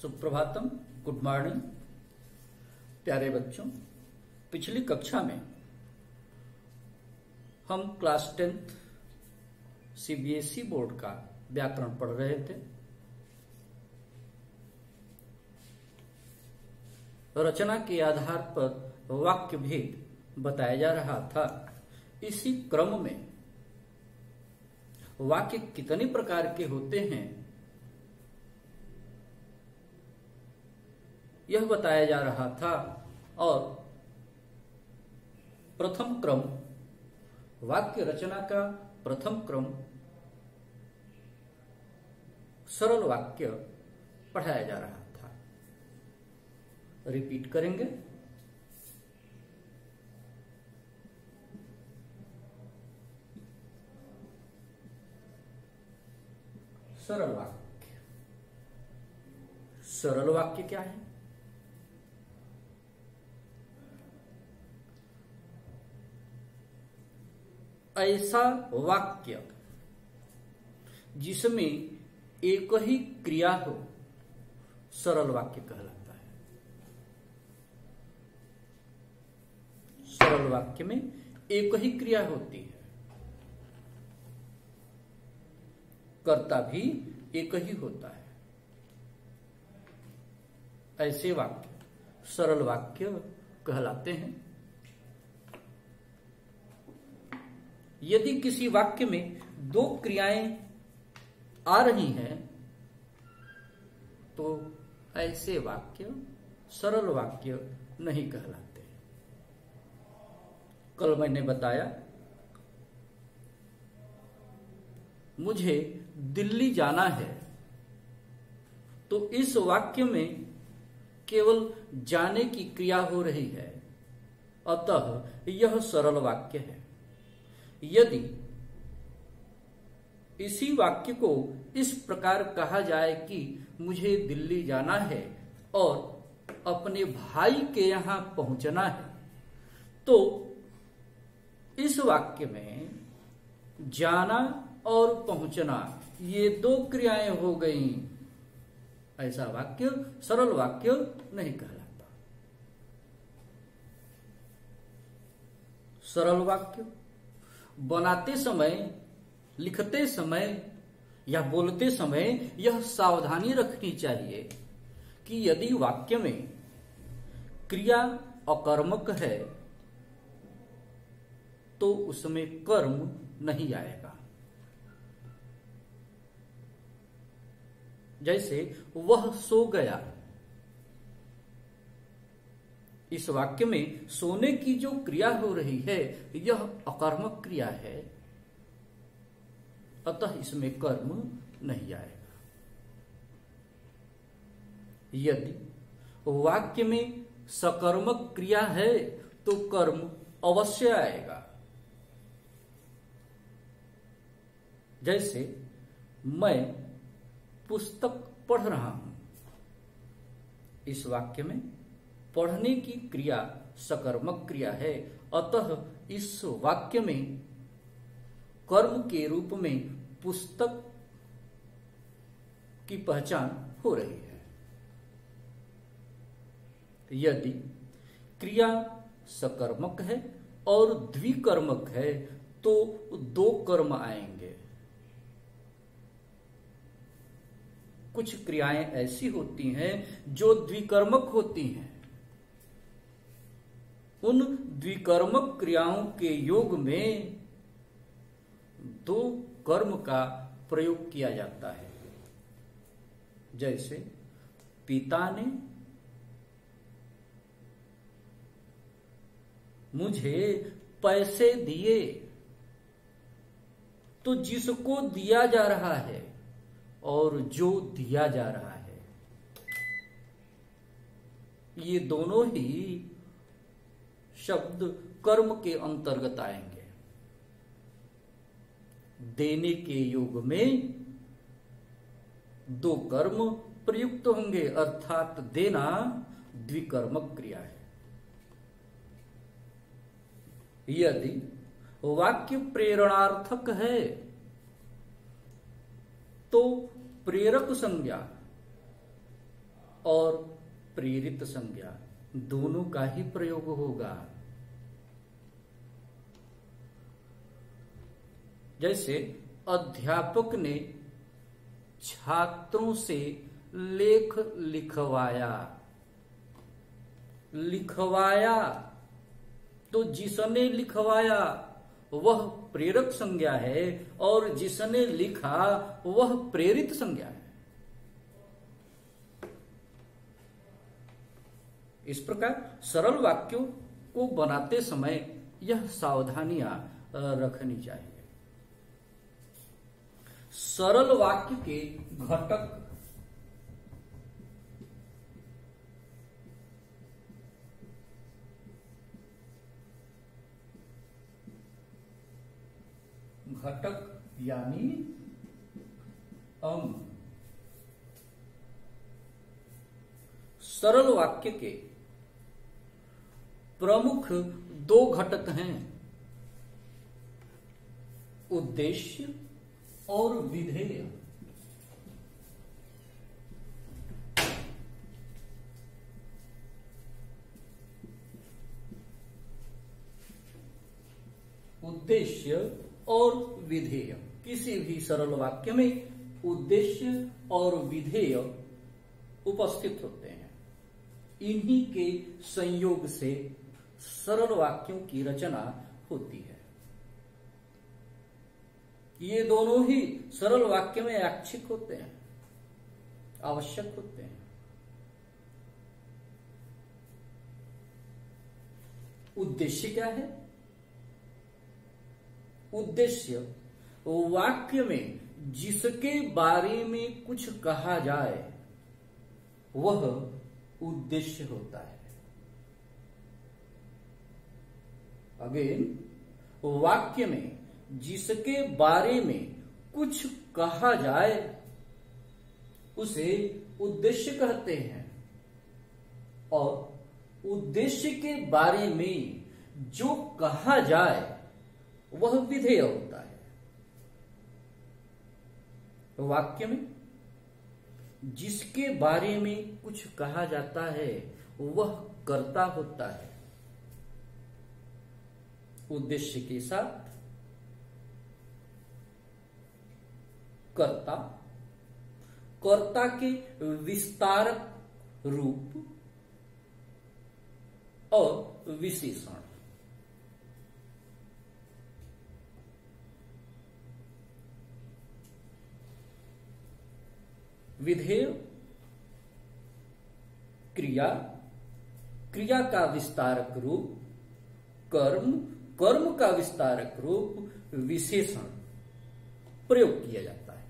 Suprabhatam, good morning प्यारे बच्चों। पिछली कक्षा में हम क्लास 10th सीबीएसई बोर्ड का व्याकरण पढ़ रहे थे। रचना के आधार पर वाक्य भेद बताया जा रहा था। इसी क्रम में वाक्य कितने प्रकार के होते हैं यह बताया जा रहा था और प्रथम क्रम वाक्य रचना का प्रथम क्रम सरल वाक्य पढ़ाया जा रहा था। रिपीट करेंगे। सरल वाक्य। सरल वाक्य क्या है? ऐसा वाक्य जिसमें एक ही क्रिया हो सरल वाक्य कहलाता है। सरल वाक्य में एक ही क्रिया होती है, कर्ता भी एक ही होता है। ऐसे वाक्य सरल वाक्य कहलाते हैं। यदि किसी वाक्य में दो क्रियाएं आ रही हैं तो ऐसे वाक्य सरल वाक्य नहीं कहलाते। कल मैंने बताया मुझे दिल्ली जाना है, तो इस वाक्य में केवल जाने की क्रिया हो रही है, अतः यह सरल वाक्य है। यदि इसी वाक्य को इस प्रकार कहा जाए कि मुझे दिल्ली जाना है और अपने भाई के यहां पहुंचना है, तो इस वाक्य में जाना और पहुंचना ये दो क्रियाएं हो गई। ऐसा वाक्य सरल वाक्य नहीं कहलाता। सरल वाक्य बनाते समय, लिखते समय या बोलते समय यह सावधानी रखनी चाहिए कि यदि वाक्य में क्रिया अकर्मक है तो उसमें कर्म नहीं आएगा। जैसे वह सो गया, इस वाक्य में सोने की जो क्रिया हो रही है यह अकर्मक क्रिया है, अतः इसमें कर्म नहीं आएगा। यदि वाक्य में सकर्मक क्रिया है तो कर्म अवश्य आएगा। जैसे मैं पुस्तक पढ़ रहा हूं, इस वाक्य में पढ़ने की क्रिया सकर्मक क्रिया है, अतः इस वाक्य में कर्म के रूप में पुस्तक की पहचान हो रही है। यदि क्रिया सकर्मक है और द्विकर्मक है तो दो कर्म आएंगे। कुछ क्रियाएं ऐसी होती हैं जो द्विकर्मक होती हैं। उन द्विकर्मक क्रियाओं के योग में दो कर्म का प्रयोग किया जाता है। जैसे पिता ने मुझे पैसे दिए, तो जिसको दिया जा रहा है और जो दिया जा रहा है ये दोनों ही शब्द कर्म के अंतर्गत आएंगे। देने के योग में दो कर्म प्रयुक्त होंगे, अर्थात देना द्विकर्मक क्रिया है। यदि वाक्य प्रेरणार्थक है तो प्रेरक संज्ञा और प्रेरित संज्ञा दोनों का ही प्रयोग होगा। जैसे अध्यापक ने छात्रों से लेख लिखवाया। लिखवाया तो जिसने लिखवाया वह प्रेरक संज्ञा है और जिसने लिखा वह प्रेरित संज्ञा है। इस प्रकार सरल वाक्यों को बनाते समय यह सावधानियां रखनी चाहिए। सरल वाक्य के घटक यानी अंग। सरल वाक्य के प्रमुख दो घटक हैं, उद्देश्य और विधेय। उद्देश्य और विधेय, किसी भी सरल वाक्य में उद्देश्य और विधेय उपस्थित होते हैं। इन्हीं के संयोग से सरल वाक्यों की रचना होती है। ये दोनों ही सरल वाक्य में ऐच्छिक होते हैं, आवश्यक होते हैं। उद्देश्य क्या है? उद्देश्य वाक्य में जिसके बारे में कुछ कहा जाए वह उद्देश्य होता है। अगेन, वाक्य में जिसके बारे में कुछ कहा जाए उसे उद्देश्य कहते हैं और उद्देश्य के बारे में जो कहा जाए वह विधेय होता है। वाक्य में जिसके बारे में कुछ कहा जाता है वह कर्ता होता है। उद्देश्य के साथ कर्ता, कर्ता के विस्तारक रूप और विशेषण। विधेय क्रिया, क्रिया का विस्तारक रूप, कर्म, कर्म का विस्तारक रूप, विशेषण प्रयोग किया जाता है।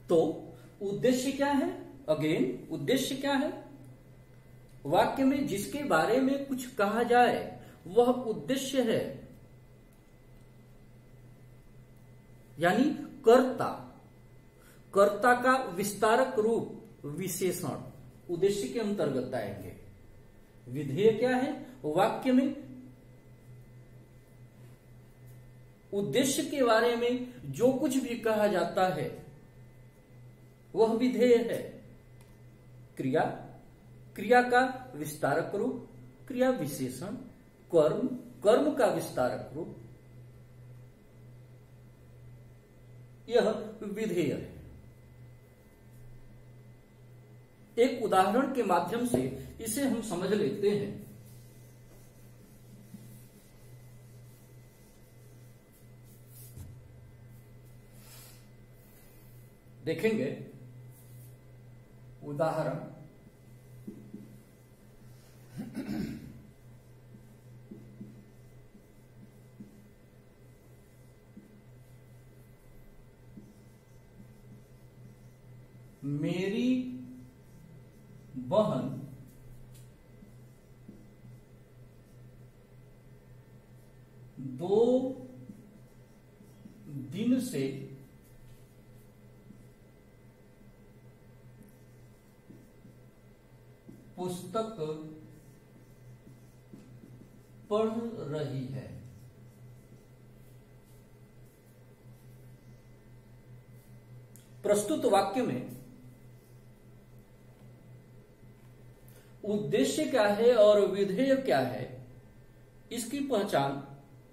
तो उद्देश्य क्या है? अगेन, उद्देश्य क्या है? वाक्य में जिसके बारे में कुछ कहा जाए वह उद्देश्य है, यानी कर्ता, कर्ता का विस्तारक रूप, विशेषण उद्देश्य के अंतर्गत आएंगे। विधेय क्या है? वाक्य में उद्देश्य के बारे में जो कुछ भी कहा जाता है वह विधेय है। क्रिया, क्रिया का विस्तारक रूप, क्रिया विशेषण, कर्म, कर्म का विस्तारक रूप, यह विधेय है। एक उदाहरण के माध्यम से इसे हम समझ लेते हैं। देखेंगे उदाहरण, मेरी बहन दो दिन से पुस्तक पढ़ रही है। प्रस्तुत वाक्य में उद्देश्य क्या है और विधेय क्या है, इसकी पहचान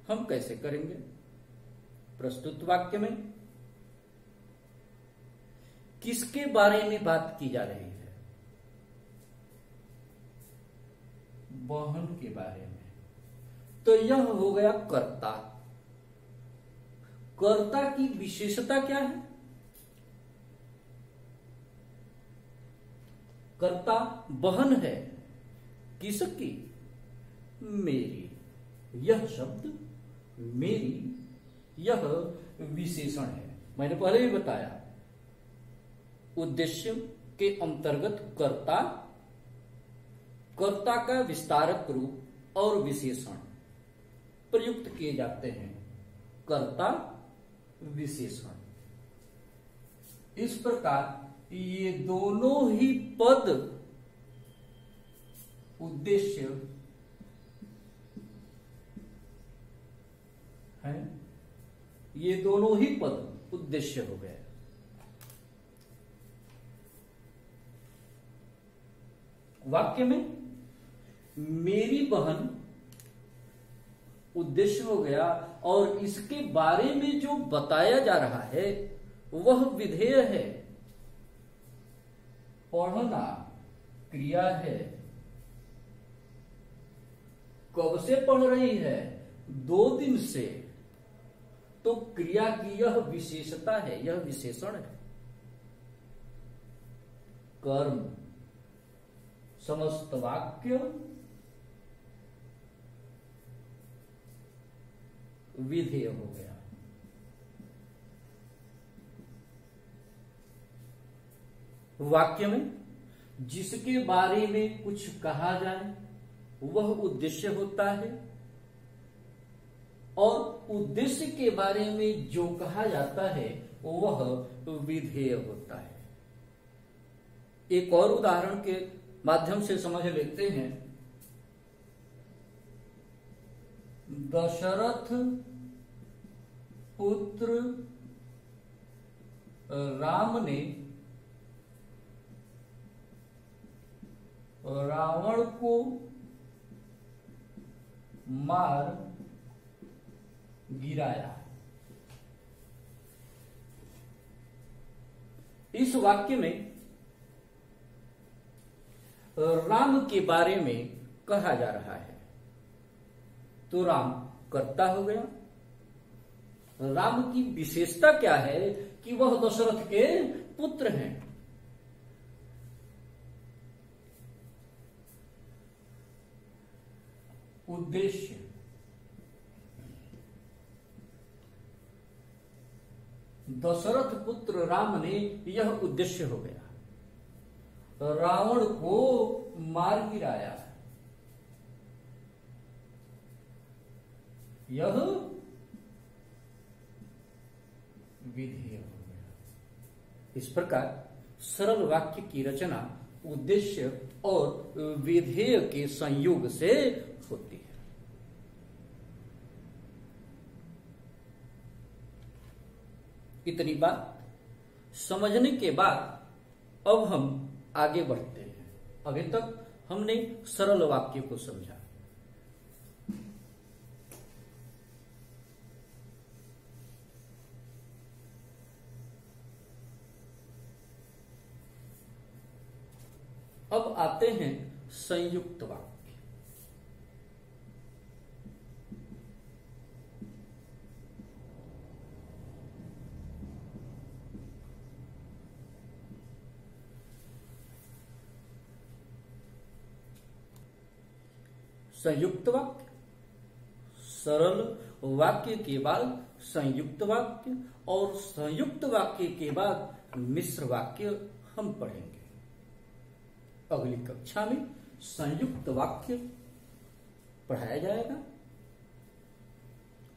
हम कैसे करेंगे? प्रस्तुत वाक्य में किसके बारे में बात की जा रही है? वाहन के बारे में। तो यह हो गया कर्ता। कर्ता की विशेषता क्या है? कर्ता वहन है किसकी? मेरी। यह शब्द मेरी, यह विशेषण है। मैंने पहले भी बताया, उद्देश्य के अंतर्गत कर्ता, कर्ता का विस्तारक रूप और विशेषण प्रयुक्त किए जाते हैं। कर्ता, विशेषण। इस प्रकार ये दोनों ही पद उद्देश्य है, ये दोनों ही पद उद्देश्य हो गए। वाक्य में मेरी बहन उद्देश्य हो गया और इसके बारे में जो बताया जा रहा है वह विधेय है। पढ़ना क्रिया है। कब से पढ़ रही है? 2 दिन से। तो क्रिया की यह विशेषता है, यह विशेषण है। कर्म, समस्त वाक्य विधेय हो गया। वाक्य में जिसके बारे में कुछ कहा जाए वह उद्देश्य होता है और उद्देश्य के बारे में जो कहा जाता है वह विधेय होता है। एक और उदाहरण के माध्यम से समझ लेते हैं। दशरथ पुत्र राम ने रावण को मार गिराया। इस वाक्य में राम के बारे में कहा जा रहा है। तो राम कर्ता हो गया। राम की विशेषता क्या है कि वह दशरथ के पुत्र हैं। उद्देश्य, दशरथ पुत्र राम ने, यह उद्देश्य हो गया। रावण को मार गिराया, यह विधेय हो गया। इस प्रकार सरल वाक्य की रचना उद्देश्य और विधेय के संयोग से होती है। इतनी बात समझने के बाद अब हम आगे बढ़ते हैं। अभी तक हमने सरल वाक्य को समझा। अब आते हैं संयुक्त वाक्य। संयुक्त वाक्य, सरल वाक्य के बाद संयुक्त वाक्य और संयुक्त वाक्य के बाद मिश्र वाक्य हम पढ़ेंगे। अगली कक्षा में संयुक्त वाक्य पढ़ाया जाएगा।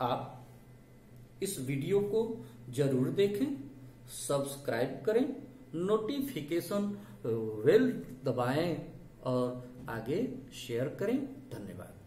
आप इस वीडियो को जरूर देखें, सब्सक्राइब करें, नोटिफिकेशन बेल दबाएं और आगे शेयर करें। धन्यवाद।